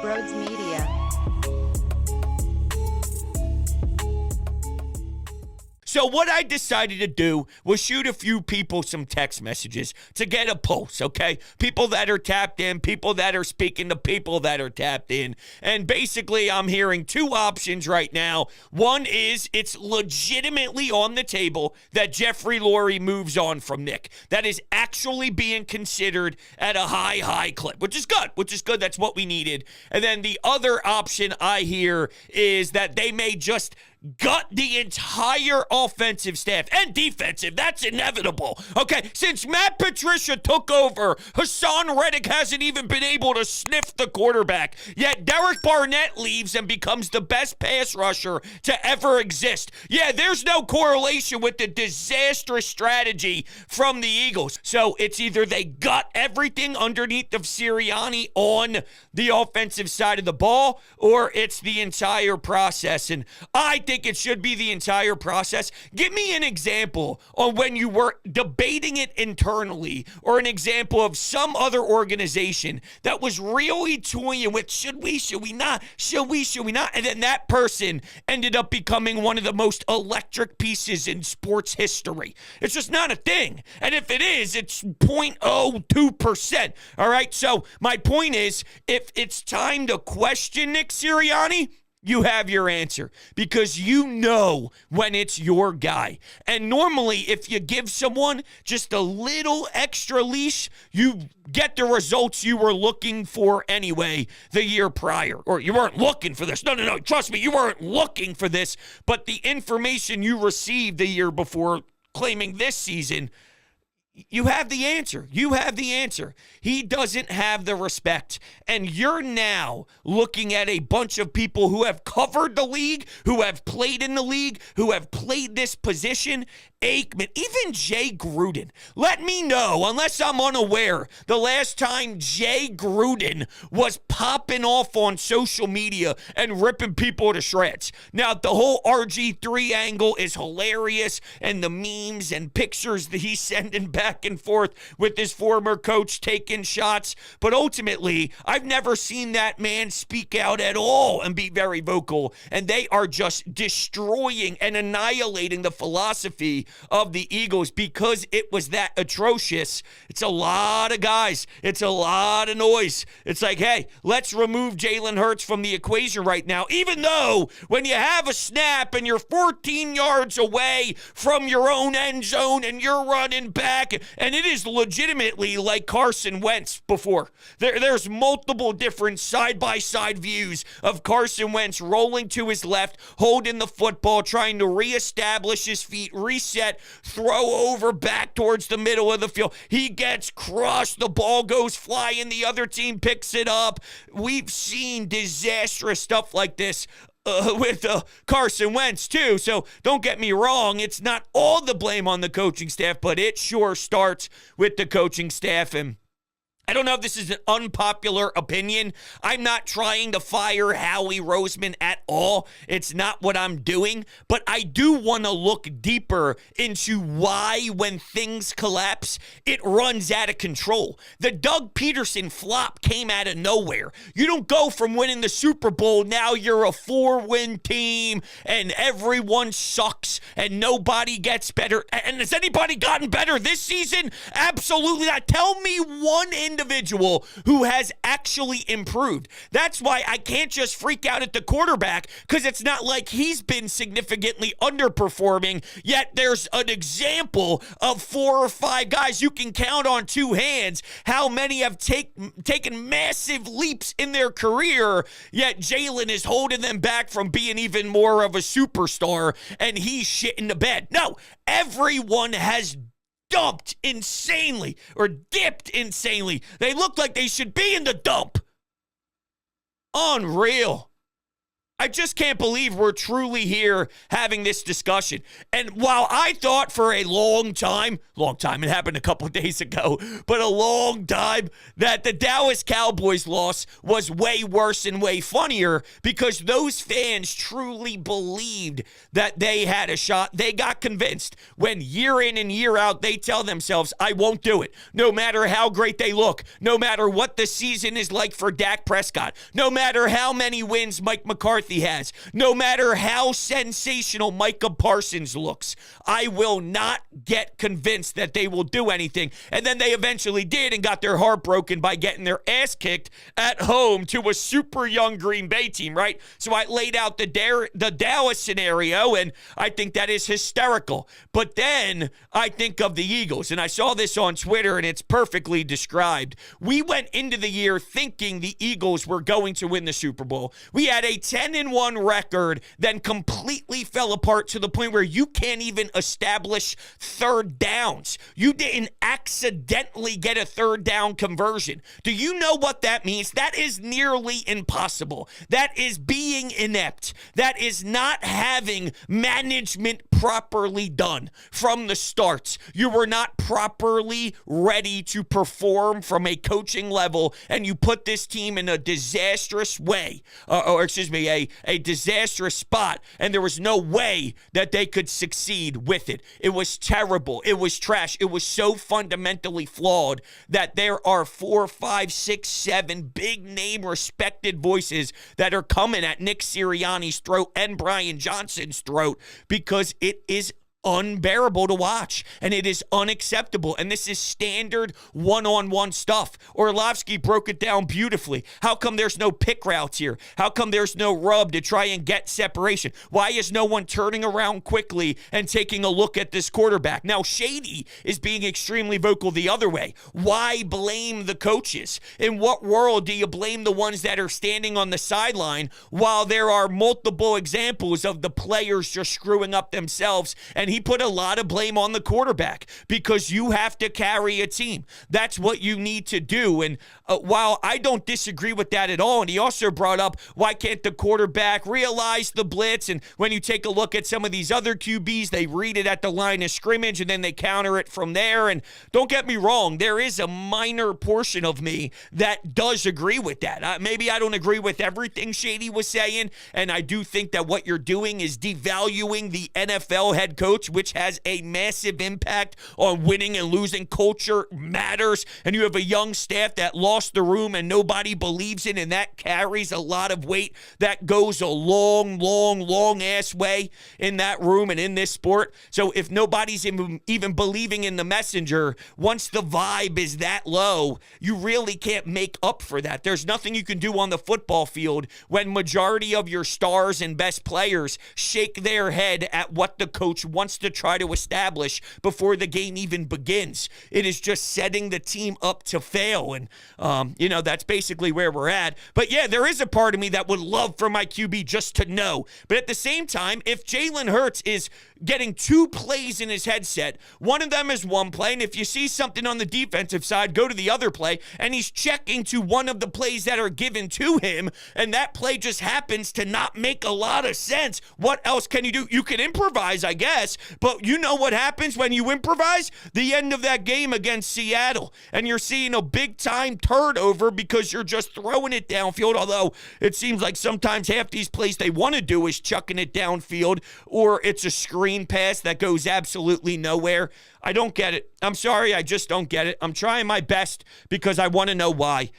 Brodes Media. So what I decided to do was shoot a few people some text messages to get a pulse, okay? People that are tapped in, people that are speaking to people that are tapped in. And basically, I'm hearing two options right now. One is it's legitimately on the table that Jeffrey Lurie moves on from Nick. That is actually being considered at a high clip, which is good. That's what we needed. And then the other option I hear is that they may just gut the entire offensive staff and defensive. That's inevitable. Okay, since Matt Patricia took over, Hassan Reddick hasn't even been able to sniff the quarterback. Yet Derek Barnett leaves and becomes the best pass rusher to ever exist. Yeah, there's no correlation with the disastrous strategy from the Eagles. So it's either they gut everything underneath of Sirianni on the offensive side of the ball, or it's the entire process. And I think it should be the entire process. Give me an example on when you were debating it internally, or an example of some other organization that was really toying with should we not, and then that person ended up becoming one of the most electric pieces in sports history. It's just not a thing. And if it is, it's 0.02%. All right, so my point is, if it's time to question Nick Sirianni, you have your answer, because you know when it's your guy. And normally, if you give someone just a little extra leash, you get the results you were looking for anyway the year prior. Or you weren't looking for this. No. Trust me, you weren't looking for this. But the information you received the year before claiming this season, you have the answer. He doesn't have the respect. And you're now looking at a bunch of people who have covered the league, who have played in the league, who have played this position. Aikman, even Jay Gruden. Let me know, unless I'm unaware, the last time Jay Gruden was popping off on social media and ripping people to shreds. Now, the whole RG3 angle is hilarious, and the memes and pictures that he's sending back and forth with his former coach taking shots. But ultimately, I've never seen that man speak out at all and be very vocal. And they are just destroying and annihilating the philosophy of the Eagles because it was that atrocious. It's a lot of guys. It's a lot of noise. It's like, hey, let's remove Jalen Hurts from the equation right now, even though when you have a snap and you're 14 yards away from your own end zone and you're running back, and it is legitimately like Carson Wentz before. There's multiple different side-by-side views of Carson Wentz rolling to his left, holding the football, trying to reestablish his feet, reset, throw over back towards the middle of the field. He gets crushed. The ball goes flying. The other team picks it up. We've seen disastrous stuff like this with Carson Wentz too. So don't get me wrong. It's not all the blame on the coaching staff, but it sure starts with the coaching staff. And I don't know if this is an unpopular opinion. I'm not trying to fire Howie Roseman at all. It's not what I'm doing. But I do want to look deeper into why, when things collapse, it runs out of control. The Doug Peterson flop came out of nowhere. You don't go from winning the Super Bowl, now you're a 4-win team, and everyone sucks, and nobody gets better. And has anybody gotten better this season? Absolutely not. Tell me one individual who has actually improved. That's why I can't just freak out at the quarterback, because it's not like he's been significantly underperforming, yet there's an example of 4 or 5 guys you can count on 2 hands how many have taken massive leaps in their career, yet Jalen is holding them back from being even more of a superstar, and he's shitting the bed. No, everyone has dumped insanely or dipped insanely. They look like they should be in the dump. Unreal. I just can't believe we're truly here having this discussion. And while I thought for a long time, it happened a couple of days ago, but a long time, that the Dallas Cowboys loss was way worse and way funnier because those fans truly believed that they had a shot. They got convinced when year in and year out, they tell themselves, I won't do it. No matter how great they look, no matter what the season is like for Dak Prescott, no matter how many wins Mike McCarthy has, no matter how sensational Micah Parsons looks, I will not get convinced that they will do anything. And then they eventually did and got their heart broken by getting their ass kicked at home to a super young Green Bay team, right? So I laid out the Dallas scenario, and I think that is hysterical. But then I think of the Eagles, and I saw this on Twitter, and it's perfectly described. We went into the year thinking the Eagles were going to win the Super Bowl. We had a 10-1 record, then completely fell apart to the point where you can't even establish third downs. You didn't accidentally get a third down conversion. Do you know what that means? That is nearly impossible. That is being inept. That is not having management properly done from the start. You were not properly ready to perform from a coaching level, and you put this team in a disastrous way, a disastrous spot, and there was no way that they could succeed with it. It was terrible. It was trash. It was so fundamentally flawed that there are 4, 5, 6, 7 big name respected voices that are coming at Nick Sirianni's throat and Brian Johnson's throat because it is unbearable to watch, and it is unacceptable, and this is standard one-on-one stuff. Orlovsky broke it down beautifully. How come there's no pick routes here? How come there's no rub to try and get separation? Why is no one turning around quickly and taking a look at this quarterback? Now, Shady is being extremely vocal the other way. Why blame the coaches? In what world do you blame the ones that are standing on the sideline while there are multiple examples of the players just screwing up themselves? And he put a lot of blame on the quarterback because you have to carry a team. That's what you need to do. And while I don't disagree with that at all, and he also brought up, why can't the quarterback realize the blitz? And when you take a look at some of these other QBs, they read it at the line of scrimmage and then they counter it from there. And don't get me wrong, there is a minor portion of me that does agree with that. Maybe I don't agree with everything Shady was saying, and I do think that what you're doing is devaluing the NFL head coach, which has a massive impact on winning and losing. Culture matters, and you have a young staff that lost the room and nobody believes in, and that carries a lot of weight. That goes a long ass way in that room and in this sport. So if nobody's even believing in the messenger, once the vibe is that low, you really can't make up for that. There's nothing you can do on the football field when majority of your stars and best players shake their head at what the coach wants to try to establish before the game even begins. It is just setting the team up to fail. And, that's basically where we're at. But yeah, there is a part of me that would love for my QB just to know. But at the same time, if Jalen Hurts is getting 2 plays in his headset, one of them is one play, and if you see something on the defensive side, go to the other play, and he's checking to one of the plays that are given to him, and that play just happens to not make a lot of sense. What else can you do? You can improvise, I guess, but you know what happens when you improvise? The end of that game against Seattle, and you're seeing a big-time turnover because you're just throwing it downfield, although it seems like sometimes half these plays they want to do is chucking it downfield, or it's a screen pass that goes absolutely nowhere. I don't get it. I'm sorry, I just don't get it. I'm trying my best because I want to know why.